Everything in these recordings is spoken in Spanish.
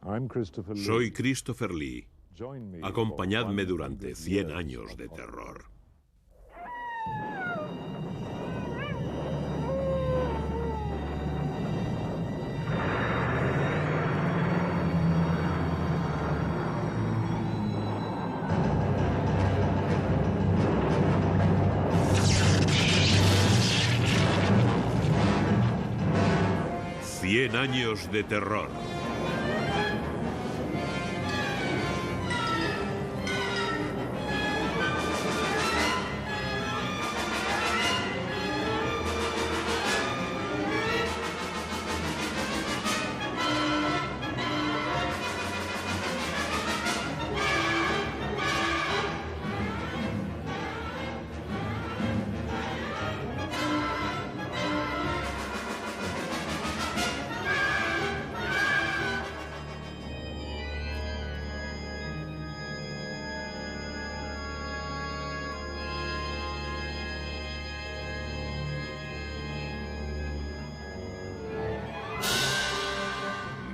Soy Christopher Lee. Acompañadme durante 100 años de terror. Cien años de terror.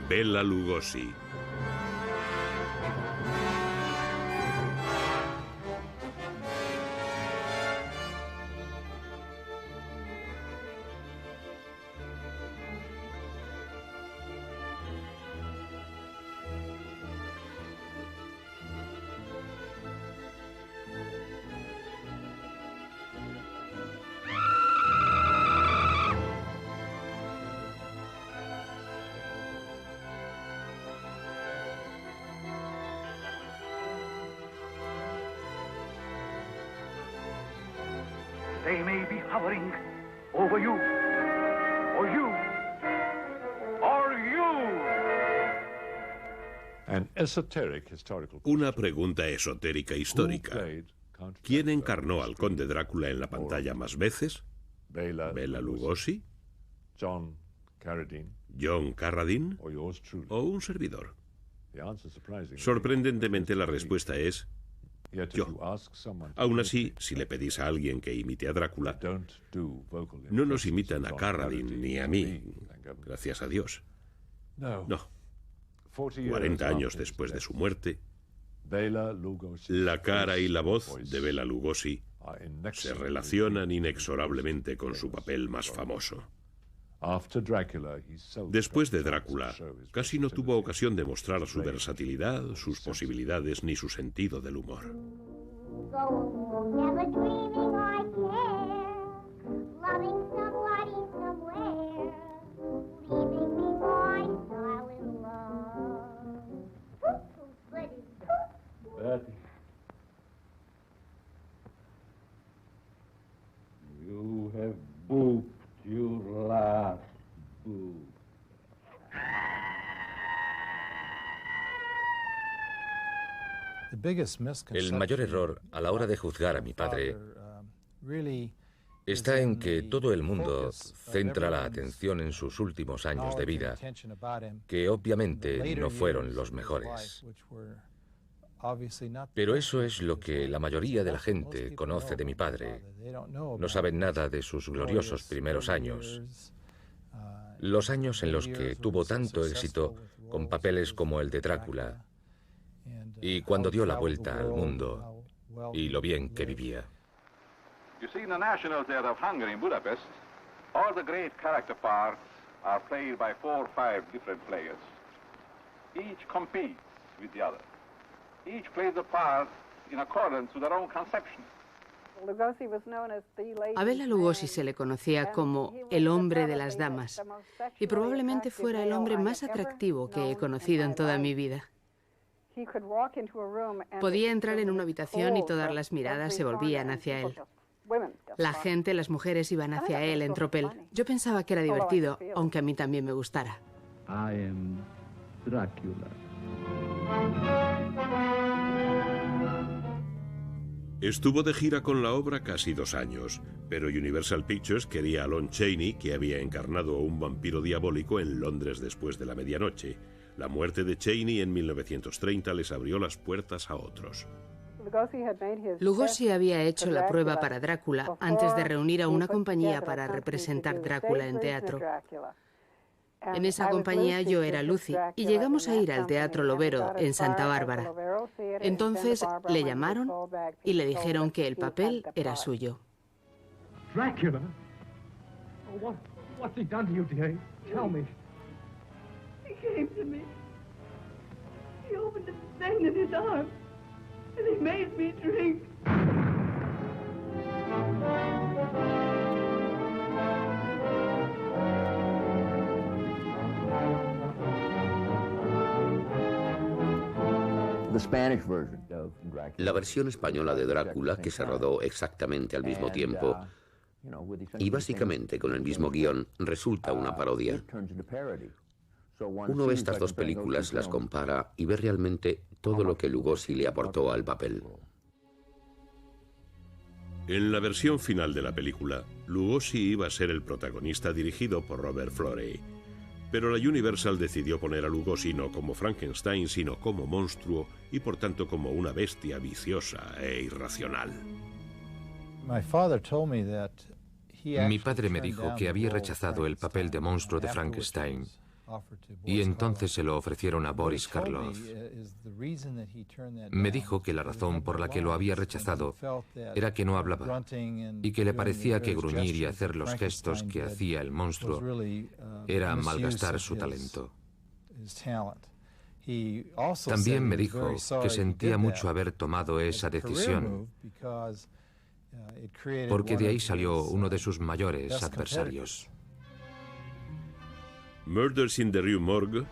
Bela Lugosi. They may be hovering over you, or you, or you. Una pregunta esotérica histórica. ¿Quién encarnó al conde Drácula en la pantalla más veces? ¿Bela Lugosi? ¿John Carradine? ¿O un servidor? Sorprendentemente, la respuesta es yo. Aún así, si le pedís a alguien que imite a Drácula, no nos imitan a Carradine ni a mí, gracias a Dios. No. 40 años después de su muerte, la cara y la voz de Bela Lugosi se relacionan inexorablemente con su papel más famoso. Después de Drácula, casi no tuvo ocasión de mostrar su versatilidad, sus posibilidades ni su sentido del humor. You have booked your last book. El mayor error a la hora de juzgar a mi padre está en que todo el mundo centra la atención en sus últimos años de vida, que obviamente no fueron los mejores. Pero eso es lo que la mayoría de la gente conoce de mi padre. No saben nada de sus gloriosos primeros años, los años en los que tuvo tanto éxito con papeles como el de Drácula, y cuando dio la vuelta al mundo y lo bien que vivía. You see, in the National Theatre of Hungary in Budapest, all the great character parts are played by 4 or 5 different players. Each competes with the other. Each plays the part in accordance with their own conception. A Bela Lugosi se le conocía como el hombre de las damas, y probablemente fuera el hombre más atractivo que he conocido en toda mi vida. Podía entrar en una habitación y todas las miradas se volvían hacia él. La gente, las mujeres iban hacia él en tropel. Yo pensaba que era divertido, aunque a mí también me gustara. I am Drácula. Estuvo de gira con la obra casi 2 años, pero Universal Pictures quería a Lon Chaney, que había encarnado a un vampiro diabólico en Londres después de la medianoche. La muerte de Chaney en 1930 les abrió las puertas a otros. Lugosi había hecho la prueba para Drácula antes de reunir a una compañía para representar Drácula en teatro. En esa compañía yo era Lucy y llegamos a ir al Teatro Lobero en Santa Bárbara. Entonces le llamaron y le dijeron que el papel era suyo. Dracula? What's he done to you, dear? Tell me. He came to me. He opened a thing in his arm, and he made me drink. La versión española de Drácula, que se rodó exactamente al mismo tiempo, y básicamente con el mismo guión, resulta una parodia. Uno ve estas dos películas, las compara y ve realmente todo lo que Lugosi le aportó al papel. En la versión final de la película, Lugosi iba a ser el protagonista dirigido por Robert Florey. Pero la Universal decidió poner a Lugosi no como Frankenstein, sino como monstruo y por tanto como una bestia viciosa e irracional. Mi padre me dijo que había rechazado el papel de monstruo de Frankenstein y entonces se lo ofrecieron a Boris Karloff. Me dijo que la razón por la que lo había rechazado era que no hablaba y que le parecía que gruñir y hacer los gestos que hacía el monstruo era malgastar su talento. También me dijo que sentía mucho haber tomado esa decisión, porque de ahí salió uno de sus mayores adversarios. Murders in the Rue Morgue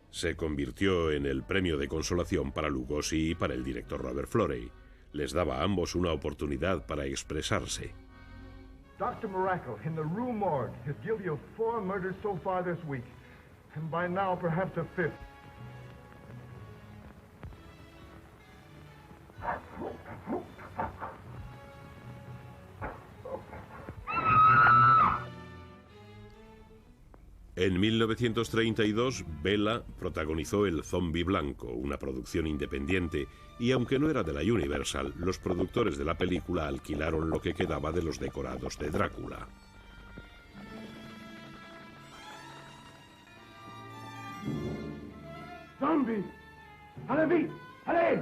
se convirtió en el premio de consolación para Lugosi y para el director Robert Florey. Les daba a ambos una oportunidad para expresarse. Dr. Miracle, in the Rue Morgue, is guilty of 4 murders so far this week, and by now perhaps a 5th. En 1932, Bela protagonizó El Zombi Blanco, una producción independiente, y aunque no era de la Universal, los productores de la película alquilaron lo que quedaba de los decorados de Drácula. Zombie! Allez, allez!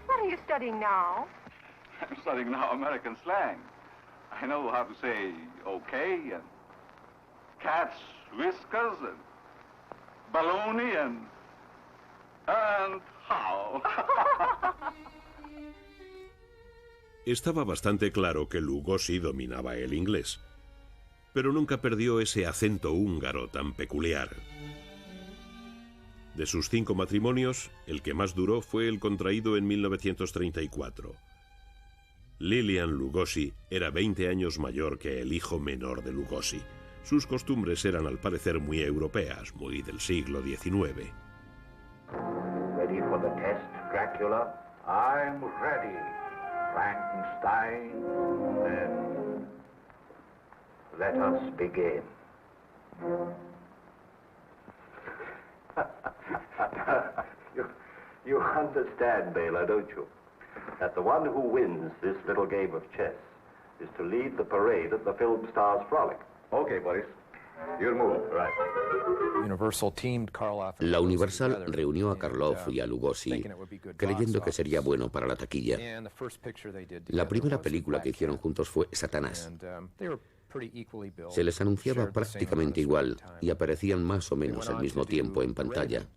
What are you studying now? I'm studying now American slang. I know how to say okay and cat's whiskers and baloney and how. Estaba bastante claro que Lugosi dominaba el inglés, pero nunca perdió ese acento húngaro tan peculiar. De sus 5 matrimonios, el que más duró fue el contraído en 1934. Lilian Lugosi era 20 años mayor que el hijo menor de Lugosi. Sus costumbres eran al parecer muy europeas, muy del siglo XIX. Ready for the test, Dracula? I'm ready, Frankenstein. Then let us begin. You understand, Bela, don't you? That the one who wins this little game of chess is to lead the parade at the Film Stars Frolic. Okay, Boris. You'll move. Right. La Universal reunió a Karloff y a Lugosi, creyendo que sería bueno para la taquilla. La primera película que hicieron juntos fue Satanás. Se les anunciaba prácticamente igual y aparecían más o menos al mismo tiempo en pantalla.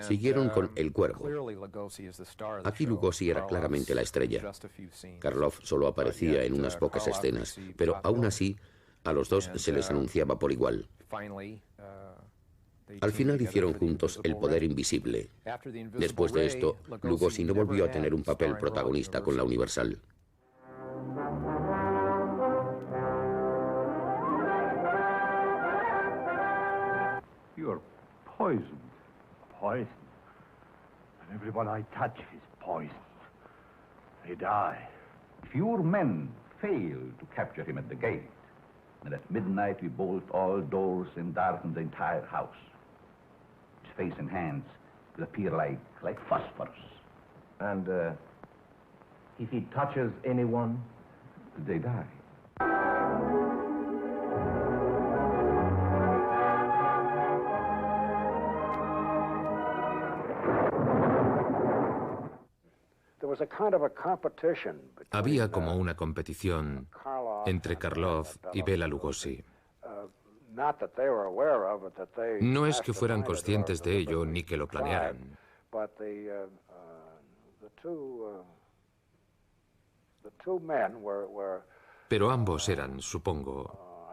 Siguieron con El Cuervo. Aquí Lugosi era claramente la estrella. Karloff solo aparecía en unas pocas escenas, pero aún así a los dos se les anunciaba por igual. Al final hicieron juntos El Poder Invisible. Después de esto, Lugosi no volvió a tener un papel protagonista con la Universal. You're poisoned. Poisoned. And everyone I touch is poisoned. They die. If your men fail to capture him at the gate, and at midnight we bolt all doors and darken the entire house, it's face and hands will appear like phosphorus. And if he touches anyone, they die. Había como una competición entre Karloff y Bela Lugosi. No es que fueran conscientes de ello ni que lo planearan. Pero ambos eran, supongo,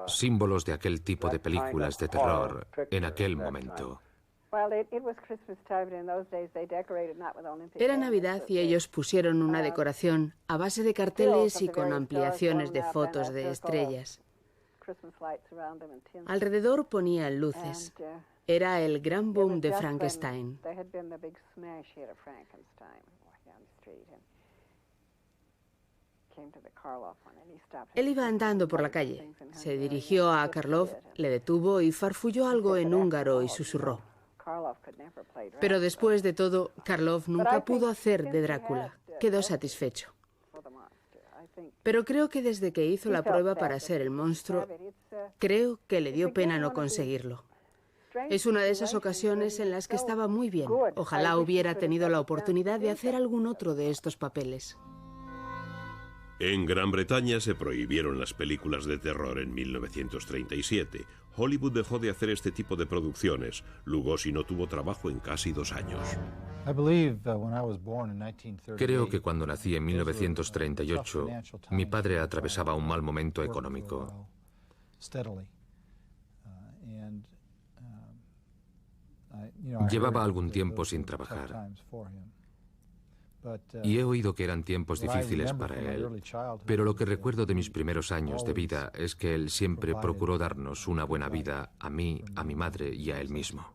símbolos de aquel tipo de películas de terror en aquel momento. Era Navidad y ellos pusieron una decoración a base de carteles y con ampliaciones de fotos de estrellas. Alrededor ponían luces. Era el gran boom de Frankenstein. Él iba andando por la calle. Se dirigió a Karloff, le detuvo y farfulló algo en húngaro y susurró. Pero después de todo, Karloff nunca pudo hacer de Drácula. Quedó satisfecho. Pero creo que desde que hizo la prueba para ser el monstruo, creo que le dio pena no conseguirlo. Es una de esas ocasiones en las que estaba muy bien. Ojalá hubiera tenido la oportunidad de hacer algún otro de estos papeles. En Gran Bretaña se prohibieron las películas de terror en 1937. Hollywood dejó de hacer este tipo de producciones. Lugosi no tuvo trabajo en casi 2 años. Creo que cuando nací en 1938, mi padre atravesaba un mal momento económico. Llevaba algún tiempo sin trabajar. Y he oído que eran tiempos difíciles para él, pero lo que recuerdo de mis primeros años de vida es que él siempre procuró darnos una buena vida a mí, a mi madre y a él mismo.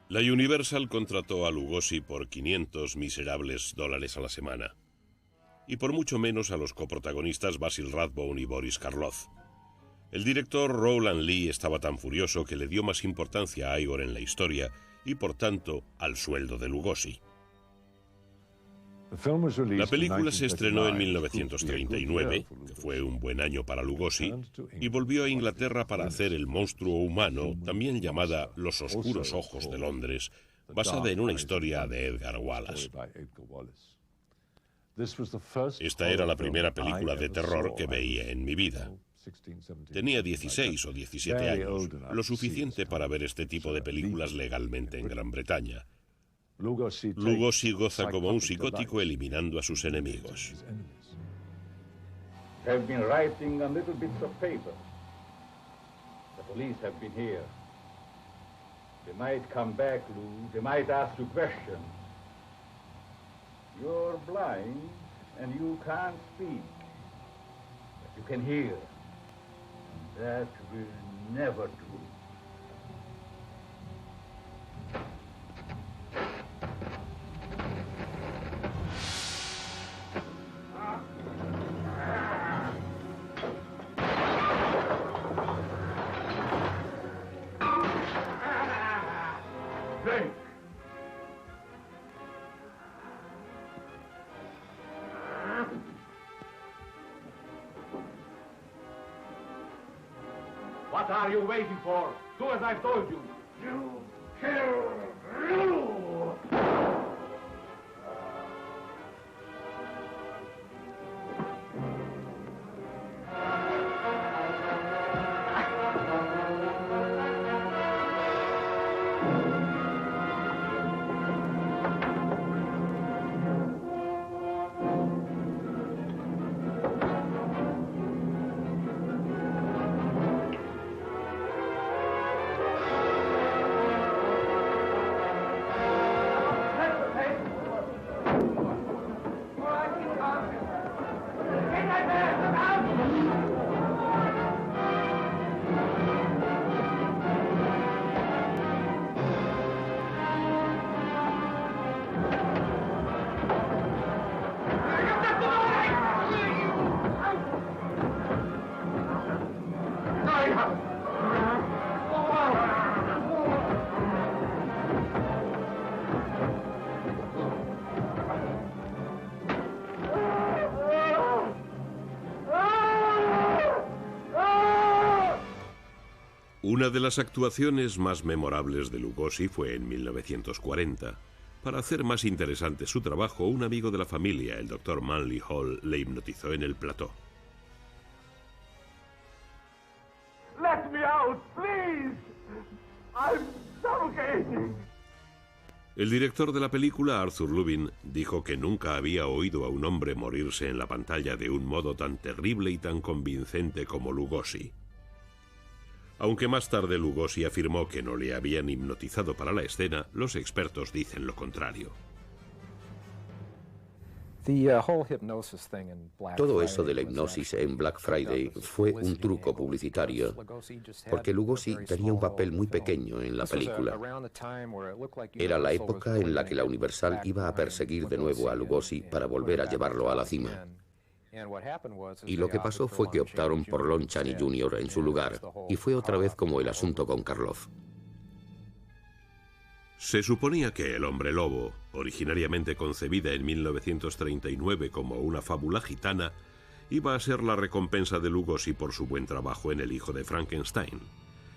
La Universal contrató a Lugosi por $500 miserables a la semana, y por mucho menos a los coprotagonistas Basil Rathbone y Boris Karloff. El director Rowland Lee estaba tan furioso que le dio más importancia a Igor en la historia y, por tanto, al sueldo de Lugosi. La película se estrenó en 1939, que fue un buen año para Lugosi, y volvió a Inglaterra para hacer El monstruo humano, también llamada Los oscuros ojos de Londres, basada en una historia de Edgar Wallace. Esta era la primera película de terror que veía en mi vida. Tenía 16 o 17 años, lo suficiente para ver este tipo de películas legalmente en Gran Bretaña. Lugosi goza como un psicótico eliminando a sus enemigos. Have been writing on little bits of paper. The police have been here. They might come back, Lou. They might ask you questions. You're blind and you can't speak, but you can hear. And that will never do. What are you waiting for? Do as I've told you. You kill Lou! Una de las actuaciones más memorables de Lugosi fue en 1940. Para hacer más interesante su trabajo, un amigo de la familia, el Dr. Manly Hall, le hipnotizó en el plató. Let me out, please. I'm suffocating. El director de la película, Arthur Lubin, dijo que nunca había oído a un hombre morirse en la pantalla de un modo tan terrible y tan convincente como Lugosi. Aunque más tarde Lugosi afirmó que no le habían hipnotizado para la escena, los expertos dicen lo contrario. Todo eso de la hipnosis en Black Friday fue un truco publicitario, porque Lugosi tenía un papel muy pequeño en la película. Era la época en la que la Universal iba a perseguir de nuevo a Lugosi para volver a llevarlo a la cima. Y lo que pasó fue que optaron por Lon Chaney Jr. en su lugar, y fue otra vez como el asunto con Karloff. Se suponía que El hombre lobo, originariamente concebida en 1939 como una fábula gitana, iba a ser la recompensa de Lugosi por su buen trabajo en El hijo de Frankenstein.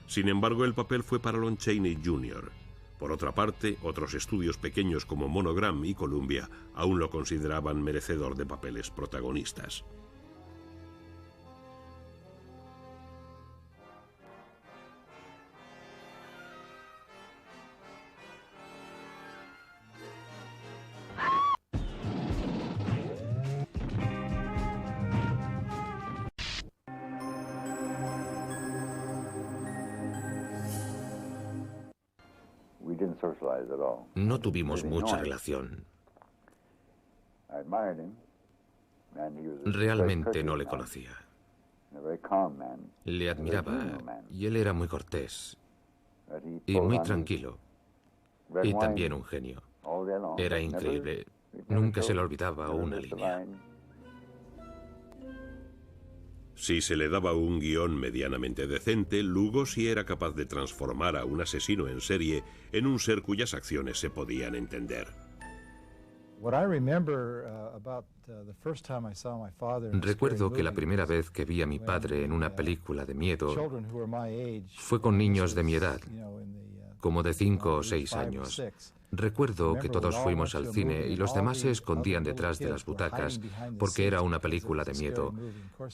Sin embargo, el papel fue para Lon Chaney Jr. Por otra parte, otros estudios pequeños como Monogram y Columbia aún lo consideraban merecedor de papeles protagonistas. No tuvimos mucha relación. Realmente no le conocía. Le admiraba y él era muy cortés y muy tranquilo y también un genio. Era increíble. Nunca se le olvidaba una línea. Si se le daba un guión medianamente decente, Lugosi era capaz de transformar a un asesino en serie en un ser cuyas acciones se podían entender. Recuerdo que la primera vez que vi a mi padre en una película de miedo fue con niños de mi edad, como de 5 o 6 años. Recuerdo que todos fuimos al cine y los demás se escondían detrás de las butacas porque era una película de miedo.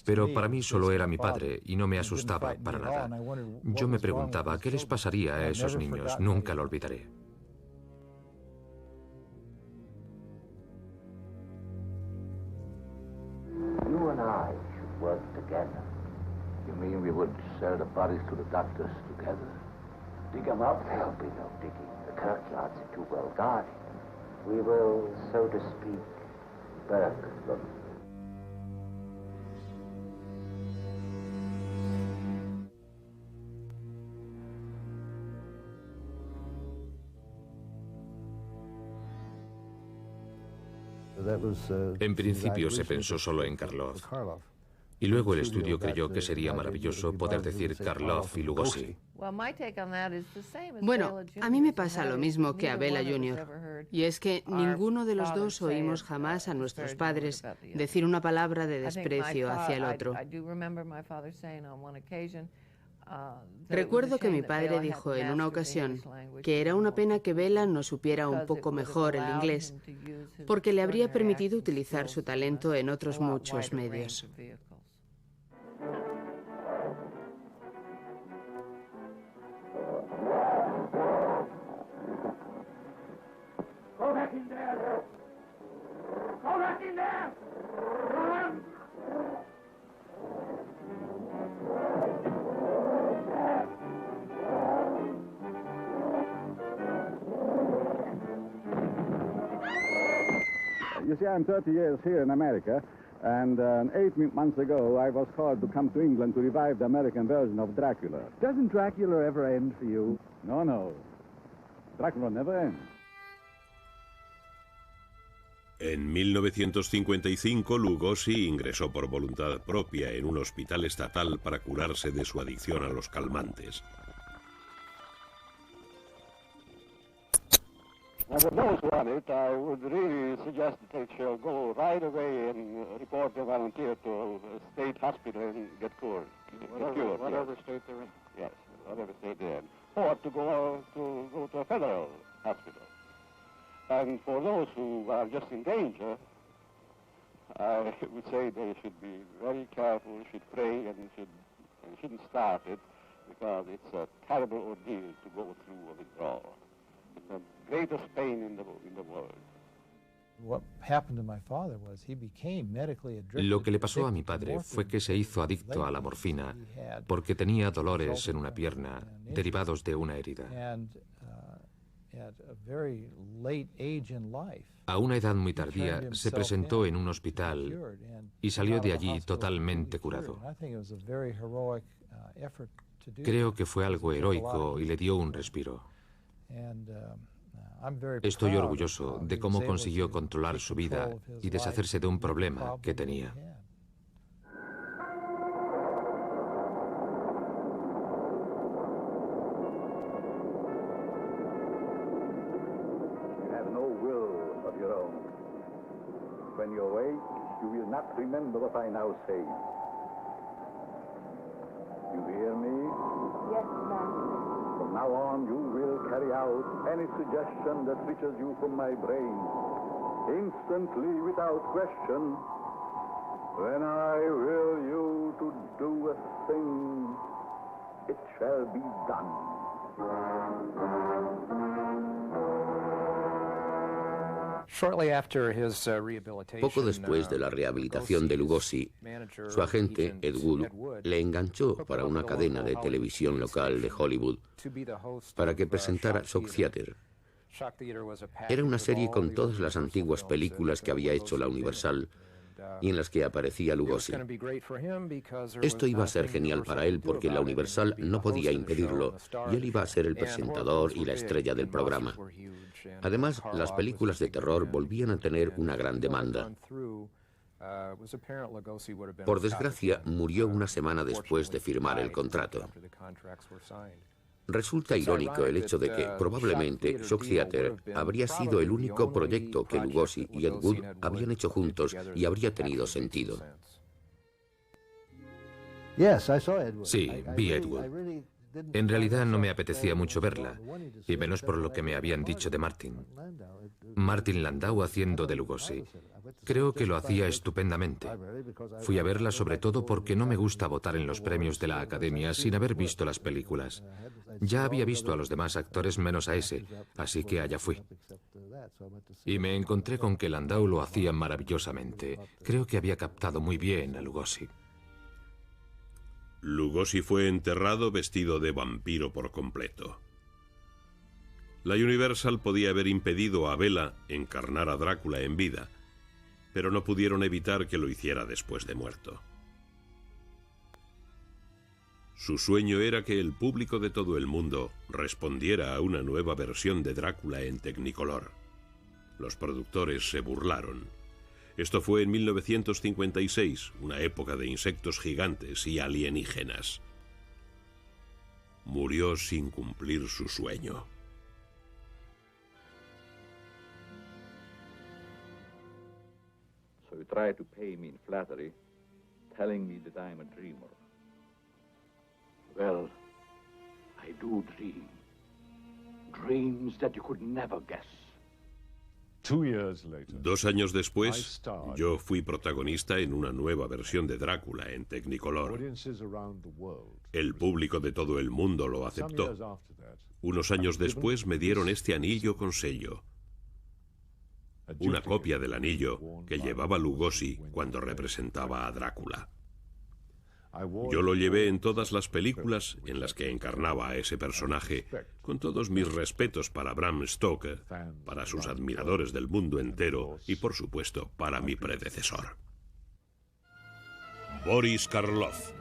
Pero para mí solo era mi padre y no me asustaba para nada. Yo me preguntaba qué les pasaría a esos niños. Nunca lo olvidaré. You and I should work together. You mean we would sell the bodies to the doctors together? Dig them up? There'll be no digging. The kirkyards are too well guarded. We will, so to speak, burg them. En principio se pensó solo en Karloff. Y luego el estudio creyó que sería maravilloso poder decir Karloff y Lugosi. Bueno, a mí me pasa lo mismo que a Bela Jr. Y es que ninguno de los dos oímos jamás a nuestros padres decir una palabra de desprecio hacia el otro. Recuerdo que mi padre dijo en una ocasión que era una pena que Bela no supiera un poco mejor el inglés, porque le habría permitido utilizar su talento en otros muchos medios. Go back in there! Go back in there! Run! You see, I'm 30 years here in America, and 8 months ago I was called to come to England to revive the American version of Dracula. Doesn't Dracula ever end for you? No, no. Dracula never ends. En 1955, Lugosi ingresó por voluntad propia en un hospital estatal para curarse de su adicción a los calmantes. For those who want it, I would really suggest that they shall go right away and report their volunteer to a state hospital and get cured. Whatever state they're in. Yes. whatever state they're in, or to go to a federal hospital. And for those who are just in danger, I would say they should be very careful, should pray, and shouldn't start it, because it's a terrible ordeal to go through a withdrawal. It's the greatest pain in the world. Lo que le pasó a mi padre fue que se hizo adicto a la morfina porque tenía dolores en una pierna derivados de una herida. A una edad muy tardía se presentó en un hospital y salió de allí totalmente curado. Creo que fue algo heroico y le dio un respiro. Estoy orgulloso de cómo consiguió controlar su vida y deshacerse de un problema que tenía. When you awake, you will not remember what I now say. You hear me? Yes, Master. From now on, you will carry out any suggestion that reaches you from my brain, instantly, without question. When I will you to do a thing, it shall be done. Poco después de la rehabilitación de Lugosi, su agente, Ed Wood, le enganchó para una cadena de televisión local de Hollywood para que presentara Shock Theater. Era una serie con todas las antiguas películas que había hecho la Universal y en las que aparecía Lugosi. Esto iba a ser genial para él porque la Universal no podía impedirlo y él iba a ser el presentador y la estrella del programa. Además, las películas de terror volvían a tener una gran demanda. Por desgracia, murió una semana después de firmar el contrato. Resulta irónico el hecho de que, probablemente, Shock Theater habría sido el único proyecto que Lugosi y Ed Wood habían hecho juntos y habría tenido sentido. Sí, vi a Ed Wood. En realidad no me apetecía mucho verla, y menos por lo que me habían dicho de Martin. Martin Landau haciendo de Lugosi. Creo que lo hacía estupendamente. Fui a verla sobre todo porque no me gusta votar en los premios de la Academia sin haber visto las películas. Ya había visto a los demás actores menos a ese, así que allá fui. Y me encontré con que Landau lo hacía maravillosamente. Creo que había captado muy bien a Lugosi. Lugosi fue enterrado vestido de vampiro por completo. La Universal podía haber impedido a Bela encarnar a Drácula en vida, pero no pudieron evitar que lo hiciera después de muerto. Su sueño era que el público de todo el mundo respondiera a una nueva versión de Drácula en Technicolor. Los productores se burlaron. Esto fue en 1956, una época de insectos gigantes y alienígenas. Murió sin cumplir su sueño. So you try to pay me in flattery, telling me that I'm a dreamer. Well, I do dream. Dreams that you could never guess. 2 años después, yo fui protagonista en una nueva versión de Drácula en Technicolor. El público de todo el mundo lo aceptó. Unos años después me dieron este anillo con sello. Una copia del anillo que llevaba Lugosi cuando representaba a Drácula. Yo lo llevé en todas las películas en las que encarnaba a ese personaje, con todos mis respetos para Bram Stoker, para sus admiradores del mundo entero y, por supuesto, para mi predecesor. Boris Karloff.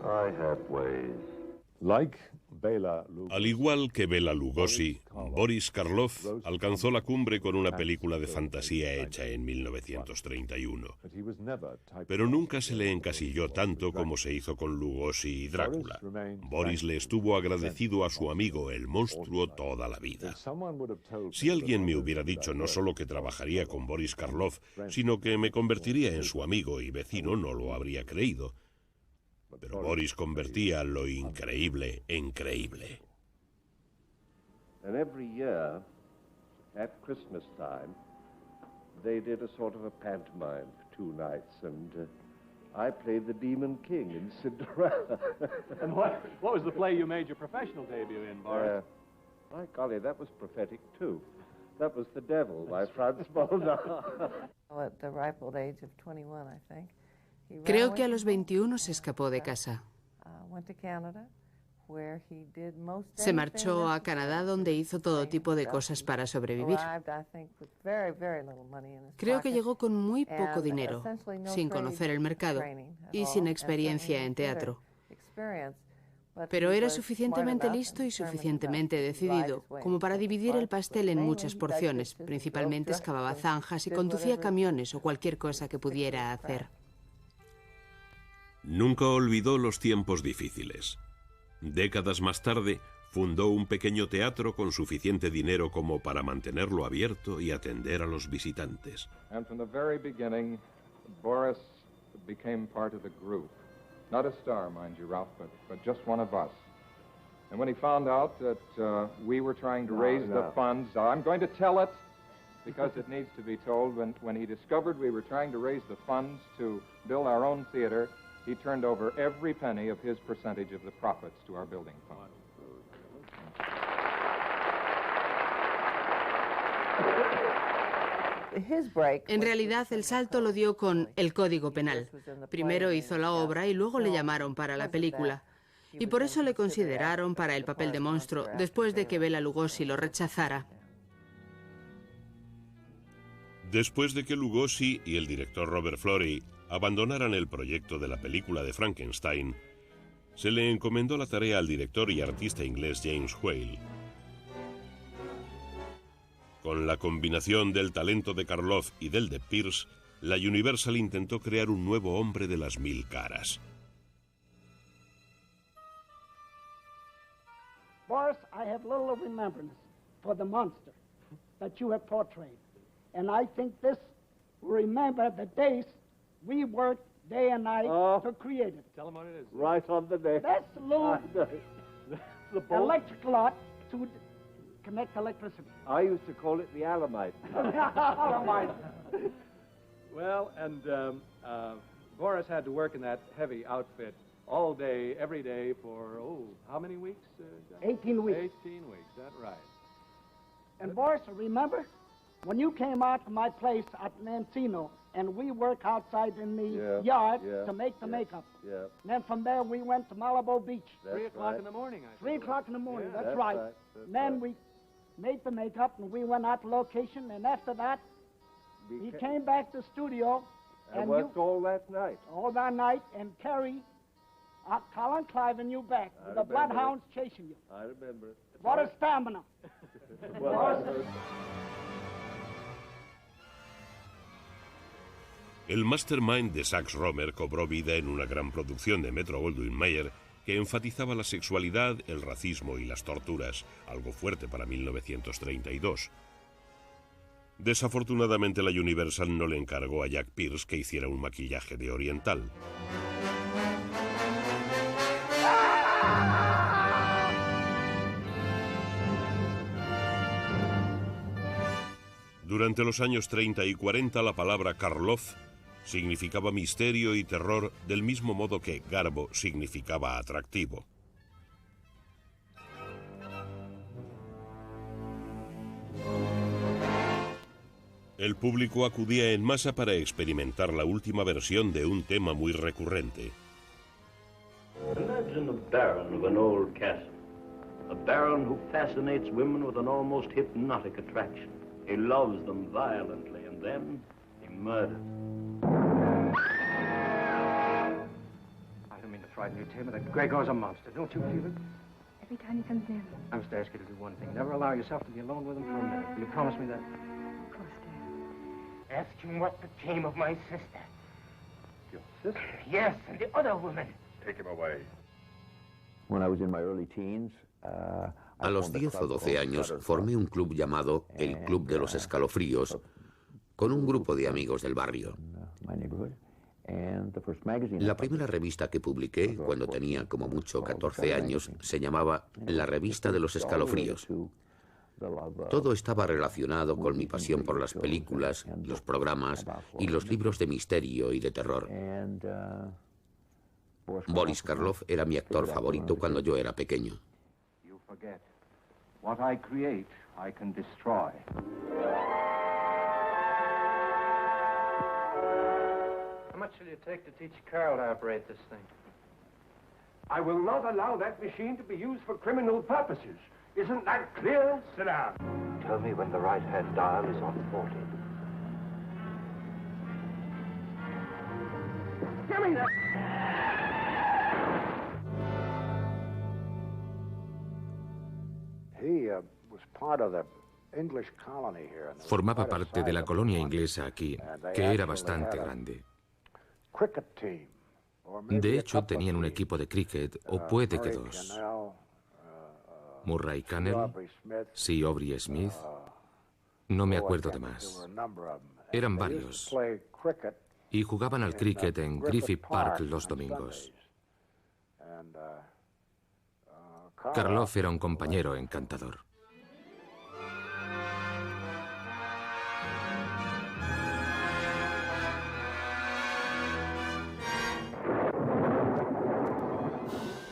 I had ways. Al igual que Bela Lugosi, Boris Karloff alcanzó la cumbre con una película de fantasía hecha en 1931. Pero nunca se le encasilló tanto como se hizo con Lugosi y Drácula. Boris le estuvo agradecido a su amigo, el monstruo, toda la vida. Si alguien me hubiera dicho no solo que trabajaría con Boris Karloff, sino que me convertiría en su amigo y vecino, no lo habría creído. Pero Boris convertía lo increíble en creíble. And every year, at Christmas time, they did a sort of a pantomime for 2 nights, and I played the Demon King in Cinderella. And what was the play you made your professional debut in, Boris? My golly, that was prophetic too. That was The Devil by Franz Molnar. At the ripe old age of 21, I think. Creo que a los 21 se escapó de casa. Se marchó a Canadá, donde hizo todo tipo de cosas para sobrevivir. Creo que llegó con muy poco dinero, sin conocer el mercado y sin experiencia en teatro. Pero era suficientemente listo y suficientemente decidido como para dividir el pastel en muchas porciones. Principalmente excavaba zanjas y conducía camiones o cualquier cosa que pudiera hacer. Nunca olvidó los tiempos difíciles. Décadas más tarde, fundó un pequeño teatro con suficiente dinero como para mantenerlo abierto y atender a los visitantes. And from the very beginning, Boris became part of the group. Not a star, mind you, Ralph, but just one of us. And when he found out that we were trying to raise the funds, I'm going to tell it because it needs to be told. When he discovered we were trying to raise the funds to build our own theater, he turned over every penny of his percentage of the profits to our building fund. En realidad, el salto lo dio con El Código Penal. Primero hizo la obra y luego le llamaron para la película. Y por eso le consideraron para el papel de monstruo, después de que Bela Lugosi lo rechazara. Después de que Lugosi y el director Robert Florey abandonaran el proyecto de la película de Frankenstein, se le encomendó la tarea al director y artista inglés James Whale. Con la combinación del talento de Karloff y del de Pierce, la Universal intentó crear un nuevo hombre de las 1000 caras. Boris, I have little remembrance for the monster that you have portrayed, and I think this will remember the days we worked day and night to create it. Tell them what it is. Right on the day. That's a little electric lot to connect electricity. I used to call it the Alamite. Alamite. Well, and Boris had to work in that heavy outfit all day, every day for, how many weeks? 18 weeks. 18 weeks, that's right. And Boris, remember, when you came out to my place at Mancino, and we work outside in the yard to make the makeup. Yeah. And then from there we went to Malibu Beach. That's 3 o'clock in the morning, I 3 o'clock in the morning, Yeah, that's right. That's Then we made the makeup and we went out to location, and after that, he came back to the studio. And worked all that night. All that night, and Kerry, Colin Clive and you back, with the bloodhounds chasing you. I remember it. What a stamina. El mastermind de Sax Rohmer cobró vida en una gran producción de Metro-Goldwyn-Mayer que enfatizaba la sexualidad, el racismo y las torturas, algo fuerte para 1932. Desafortunadamente, la Universal no le encargó a Jack Pierce que hiciera un maquillaje de oriental. Durante los años 30 y 40, la palabra Karloff significaba misterio y terror, del mismo modo que Garbo significaba atractivo. El público acudía en masa para experimentar la última versión de un tema muy recurrente. Imagine a baron of an old castle. A baron who fascinates women with an almost hypnotic attraction. He loves them violently, and then he murders. why didn't you tell me that Gregor's a monster? Don't you feel it? Every time he comes in. I must ask you to do one thing. Never allow yourself to be alone with him for a minute. Will you promise me that? Of course, Dad. Ask him what became of my sister. Your sister? Yes, and the other woman. Take him away. When I was in my early teens, a los 10 o 12 años formé un club llamado el Club de los Escalofríos con un grupo de amigos del barrio. La primera revista que publiqué, cuando tenía como mucho 14 años, se llamaba La Revista de los Escalofríos. Todo estaba relacionado con mi pasión por las películas, los programas y los libros de misterio y de terror. Boris Karloff era mi actor favorito cuando yo era pequeño. what I create, I can destroy. How much will you take to teach Carl to operate this thing? I will not allow that machine to be used for criminal purposes. Isn't that clear? Sit down. Tell me when the right-hand dial is on 40. Give me that! He was part of the English colony here. Formaba parte de la colonia inglesa aquí, que era bastante grande. Cricket team. De hecho, tenían un equipo de cricket, o puede que dos. Murray Cannell, C. Aubrey Smith, no me acuerdo de más. Eran varios. Y jugaban al cricket en Griffith Park los domingos. Karloff era un compañero encantador.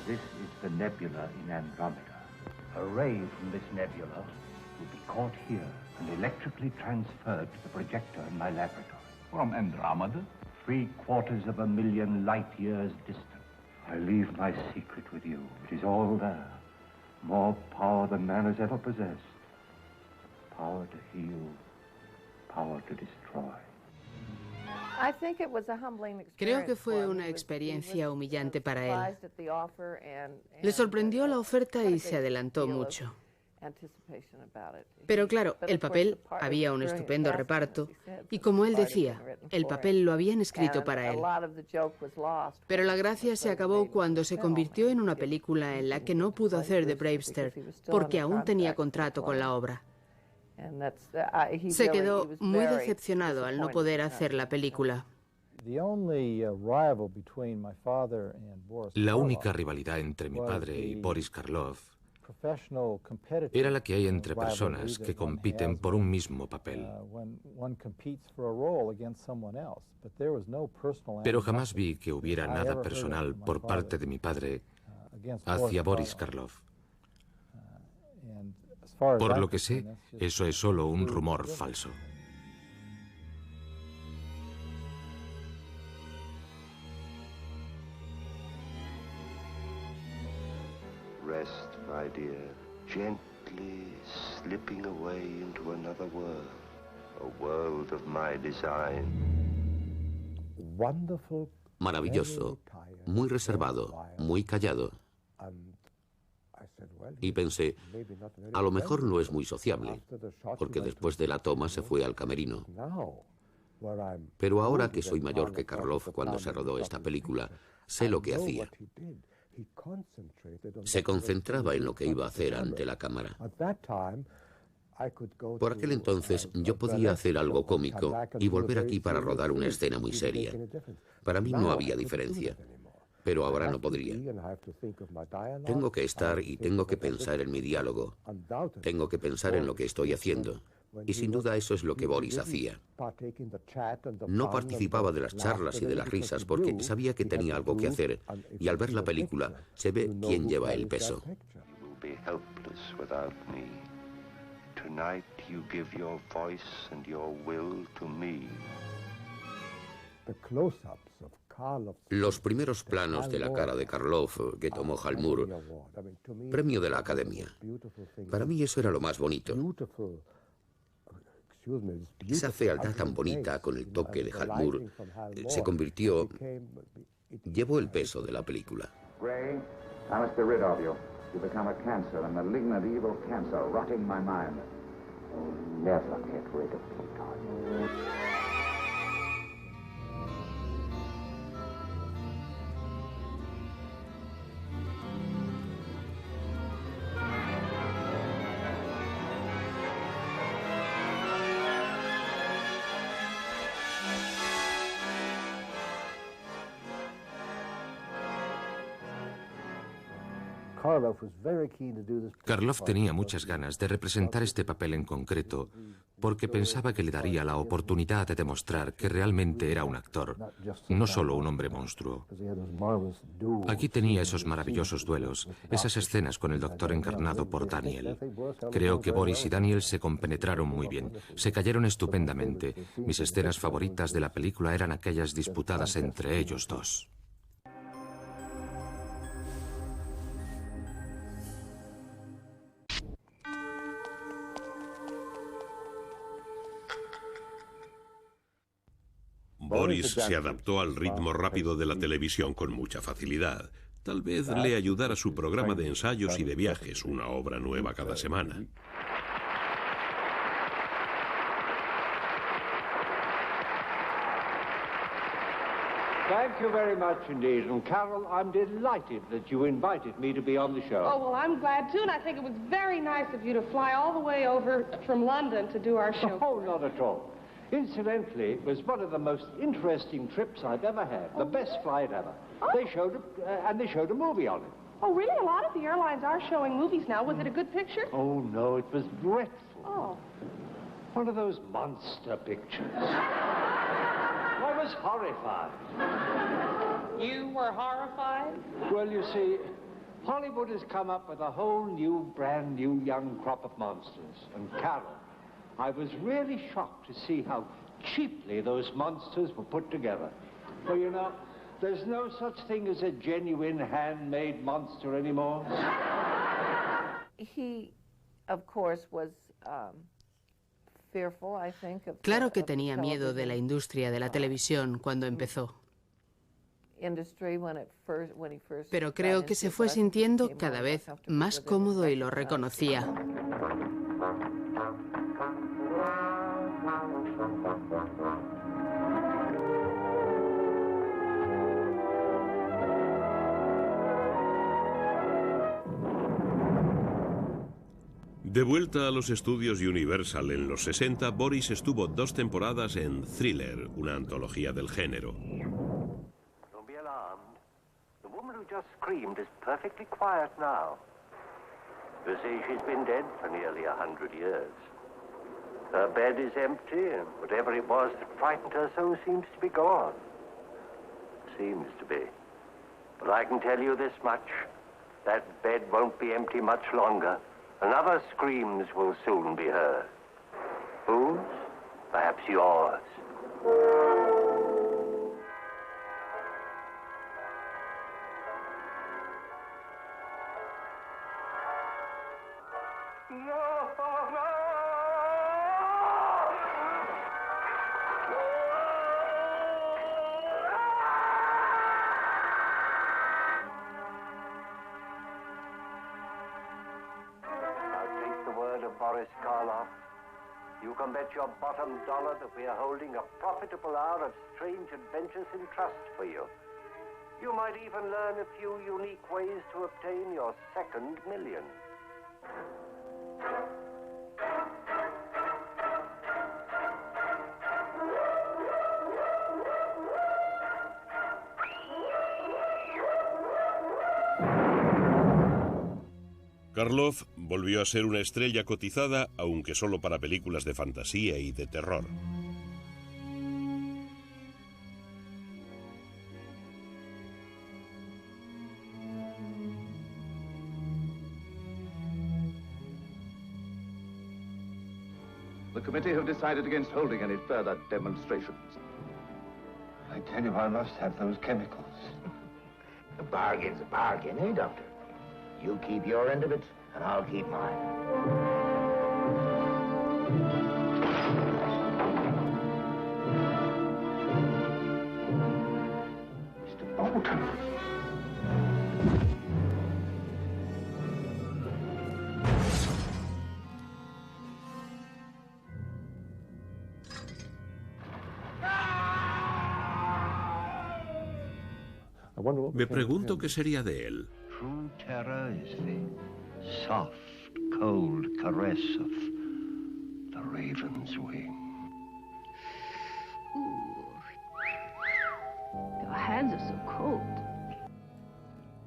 This is the nebula in Andromeda. A ray from this nebula will be caught here and electrically transferred to the projector in my laboratory. From Andromeda? 750,000 light years distant. I leave my secret with you. It is all there. More power than man has ever possessed. Power to heal, power to destroy. Creo que fue una experiencia humillante para él. Le sorprendió la oferta y se adelantó mucho. Pero claro, el papel, había un estupendo reparto y como él decía, el papel lo habían escrito para él. Pero la gracia se acabó cuando se convirtió en una película en la que no pudo hacer de Bravester porque aún tenía contrato con la obra. Se quedó muy decepcionado al no poder hacer la película. La única rivalidad entre mi padre y Boris Karloff era la que hay entre personas que compiten por un mismo papel. Pero jamás vi que hubiera nada personal por parte de mi padre hacia Boris Karloff. Por lo que sé, eso es solo un rumor falso. Rest, my dear, gently slipping away into another world, a world of my design. Maravilloso, muy reservado, muy callado. Y pensé, a lo mejor no es muy sociable, porque después de la toma se fue al camerino. Pero ahora que soy mayor que Karloff cuando se rodó esta película, sé lo que hacía. Se concentraba en lo que iba a hacer ante la cámara. Por aquel entonces yo podía hacer algo cómico y volver aquí para rodar una escena muy seria. Para mí no había diferencia. Pero ahora no podría. Tengo que estar y tengo que pensar en mi diálogo. Tengo que pensar en lo que estoy haciendo. Y sin duda eso es lo que Boris hacía. No participaba de las charlas y de las risas porque sabía que tenía algo que hacer. Y al ver la película se ve quién lleva el peso. Los primeros planos de la cara de Karloff que tomó Hal Moore, premio de la Academia. Para mí eso era lo más bonito. Esa fealdad tan bonita con el toque de Hal Moore se convirtió... llevó el peso de la película. Gray, I must be rid of you. You become a cancer, a malignant, evil cancer, rotting my mind. You'll never get rid of me, Todd. Karloff tenía muchas ganas de representar este papel en concreto porque pensaba que le daría la oportunidad de demostrar que realmente era un actor, no solo un hombre monstruo. Aquí tenía esos maravillosos duelos, esas escenas con el doctor encarnado por Daniel. Creo que Boris y Daniel se compenetraron muy bien, se cayeron estupendamente. Mis escenas favoritas de la película eran aquellas disputadas entre ellos dos. Boris se adaptó al ritmo rápido de la televisión con mucha facilidad. Tal vez le ayudara su programa de ensayos y de viajes, una obra nueva cada semana. Thank you very much indeed. And Carol, I'm delighted that you invited me to be on the show. Oh, well, I'm glad too, and I think it was very nice of you to fly all the way over from London to do our show. Oh, not at all. Incidentally, it was one of the most interesting trips I've ever had. The best flight ever. Oh. They showed a movie on it. Oh, really? A lot of the airlines are showing movies now. Was it a good picture? Oh, no, it was dreadful. Oh. One of those monster pictures. I was horrified. You were horrified? Well, you see, Hollywood has come up with a whole new, brand new young crop of monsters. And Carol, I was really shocked to see how cheaply those monsters were put together. Well, you know, there's no such thing as a genuine handmade monster anymore. He, of course, was fearful, I think, of Claro que tenía miedo de la industria de la televisión cuando empezó. Pero creo que se fue sintiendo cada vez más cómodo y lo reconocía. De vuelta a los estudios Universal en los 60, Boris estuvo 2 temporadas en Thriller, una antología del género. Don't be alarmed. The woman who just screamed is perfectly quiet now. You see, she's been dead for nearly 100 years. Her bed is empty, and whatever it was that frightened her so seems to be gone. Seems to be. But I can tell you this much. That bed won't be empty much longer. And other screams will soon be heard. Whose? Perhaps yours. Boris Karloff, you can bet your bottom dollar that we are holding a profitable hour of strange adventures in trust for you. You might even learn a few unique ways to obtain your second million. Karloff volvió a ser una estrella cotizada, aunque solo para películas de fantasía y de terror. The committee have decided against holding any further demonstrations. I tell you, I must have those chemicals. A bargain's a bargain, eh, Doctor? You keep your end of it, and I'll keep mine. Mr. Bolton. Me pregunto qué sería de él. True terror is the soft, cold caress of the raven's wing. Your hands are so cold.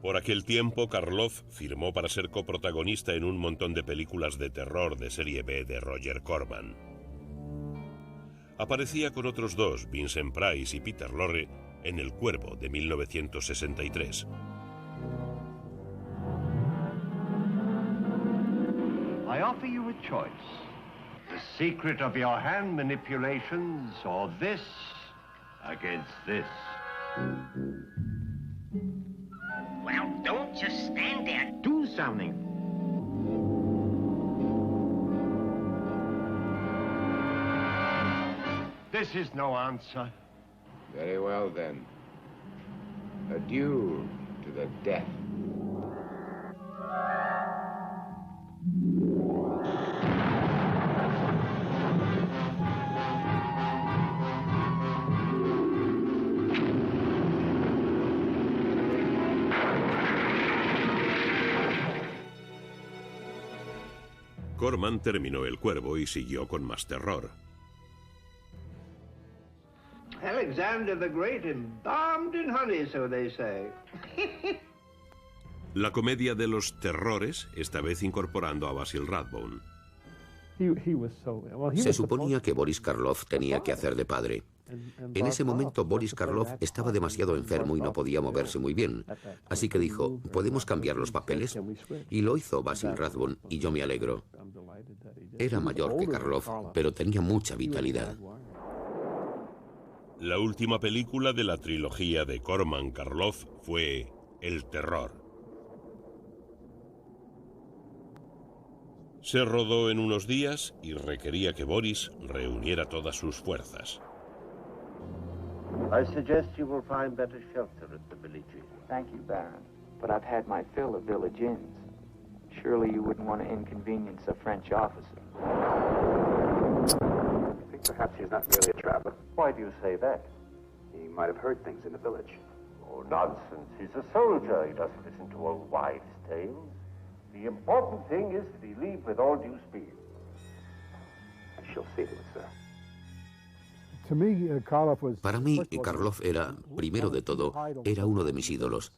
Por aquel tiempo, Karloff firmó para ser coprotagonista en un montón de películas de terror de serie B de Roger Corman. Aparecía con otros dos, Vincent Price y Peter Lorre, en El Cuervo de 1963. I offer you a choice. The secret of your hand manipulations, or this against this. Well, don't just stand there. Do something. This is no answer. Very well, then. A duel to the death. Corman terminó El Cuervo y siguió con más terror. Alexander the Great embalmed in honey, so they say. La comedia de los terrores, esta vez incorporando a Basil Rathbone. Se suponía que Boris Karloff tenía que hacer de padre. En ese momento Boris Karloff estaba demasiado enfermo y no podía moverse muy bien. Así que dijo, ¿podemos cambiar los papeles? Y lo hizo Basil Rathbone y yo me alegro. Era mayor que Karloff, pero tenía mucha vitalidad. La última película de la trilogía de Corman-Karloff fue El Terror. Se rodó en unos días y requería que Boris reuniera todas sus fuerzas. I suggest you will find better shelter at the Village Inn. Thank you, Baron. But I've had my fill of Village Inns. Surely you wouldn't want to inconvenience a French officer. I think perhaps he's not merely a traveler. Why do you say that? He might have heard things in the village. Oh, nonsense. He's a soldier. He doesn't listen to old wives' tales. The important thing is that he leave with all due speed. I shall see to it, sir. Para mí, Karloff era, primero de todo, era uno de mis ídolos.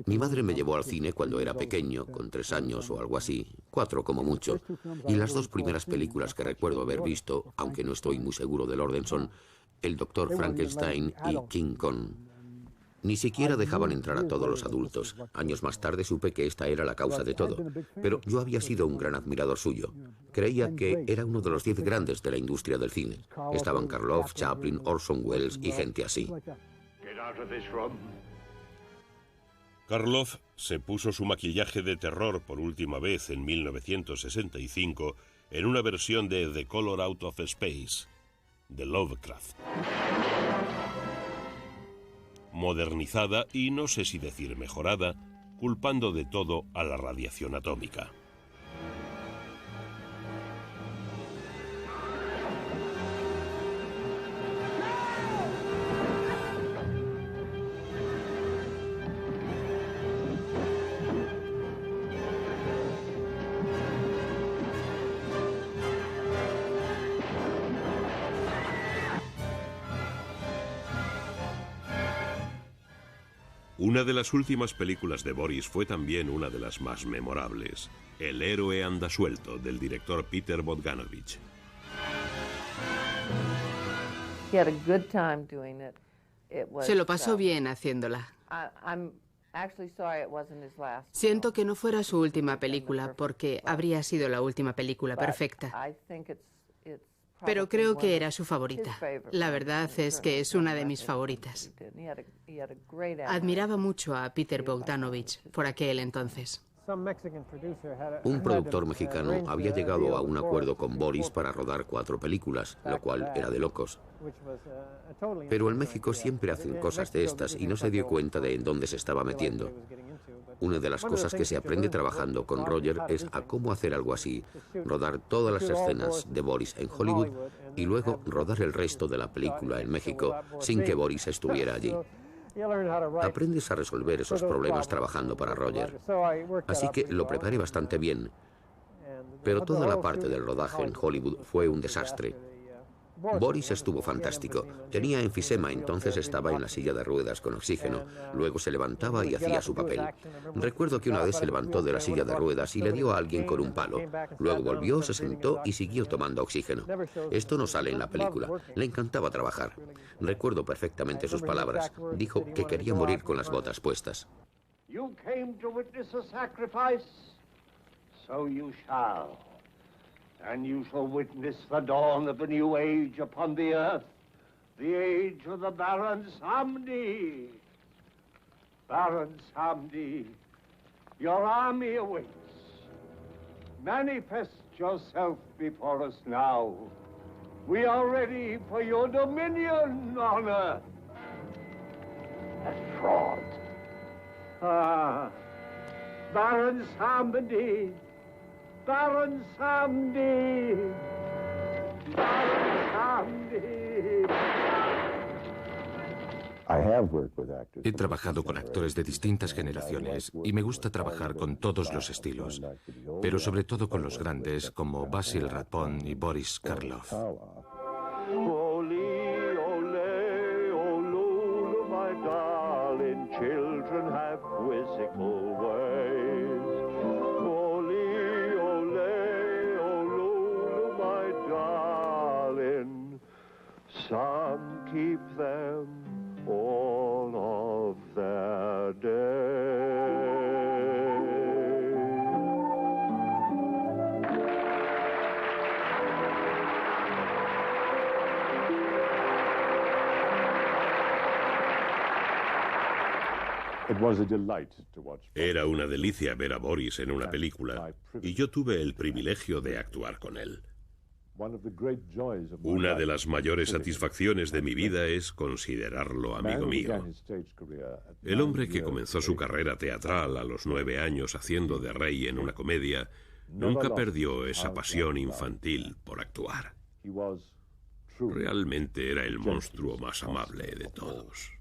Mi madre me llevó al cine cuando era pequeño, con 3 años o algo así, 4 como mucho. Y las 2 primeras películas que recuerdo haber visto, aunque no estoy muy seguro del orden, son El Doctor Frankenstein y King Kong. Ni siquiera dejaban entrar a todos los adultos. Años más tarde supe que esta era la causa de todo. Pero yo había sido un gran admirador suyo. Creía que era uno de los 10 grandes de la industria del cine. Estaban Karloff, Chaplin, Orson Welles y gente así. Karloff se puso su maquillaje de terror por última vez en 1965 en una versión de The Color Out of Space, de Lovecraft. Modernizada y no sé si decir mejorada, culpando de todo a la radiación atómica. Una de las últimas películas de Boris fue también una de las más memorables, El héroe anda suelto, del director Peter Bogdanovich. Se lo pasó bien haciéndola. Siento que no fuera su última película, porque habría sido la última película perfecta. Pero creo que era su favorita. La verdad es que es una de mis favoritas. Admiraba mucho a Peter Bogdanovich por aquel entonces. Un productor mexicano había llegado a un acuerdo con Boris para rodar 4 películas, lo cual era de locos. Pero en México siempre hacen cosas de estas y no se dio cuenta de en dónde se estaba metiendo. Una de las cosas que se aprende trabajando con Roger es a cómo hacer algo así, rodar todas las escenas de Boris en Hollywood y luego rodar el resto de la película en México sin que Boris estuviera allí. Aprendes a resolver esos problemas trabajando para Roger. Así que lo preparé bastante bien, pero toda la parte del rodaje en Hollywood fue un desastre. Boris estuvo fantástico. Tenía enfisema, entonces estaba en la silla de ruedas con oxígeno. Luego se levantaba y hacía su papel. Recuerdo que una vez se levantó de la silla de ruedas y le dio a alguien con un palo. Luego volvió, se sentó y siguió tomando oxígeno. Esto no sale en la película. Le encantaba trabajar. Recuerdo perfectamente sus palabras. Dijo que quería morir con las botas puestas. You came to witness a sacrifice, so you shall. And you shall witness the dawn of a new age upon the earth, the age of the Baron Samedi. Baron Samedi, your army awaits. Manifest yourself before us now. We are ready for your dominion on earth. A fraud. Ah, Baron Samedi. Baron Samedi! Baron Samedi! He trabajado con actores de distintas generaciones y me gusta trabajar con todos los estilos, pero sobre todo con los grandes como Basil Rathbone y Boris Karloff. Children have quizzical ways. Ole, ole, ole, my darling. Some keep them all of their days. Era una delicia ver a Boris en una película, y yo tuve el privilegio de actuar con él. Una de las mayores satisfacciones de mi vida es considerarlo amigo mío. El hombre que comenzó su carrera teatral a los 9 años haciendo de rey en una comedia, nunca perdió esa pasión infantil por actuar. Realmente era el monstruo más amable de todos.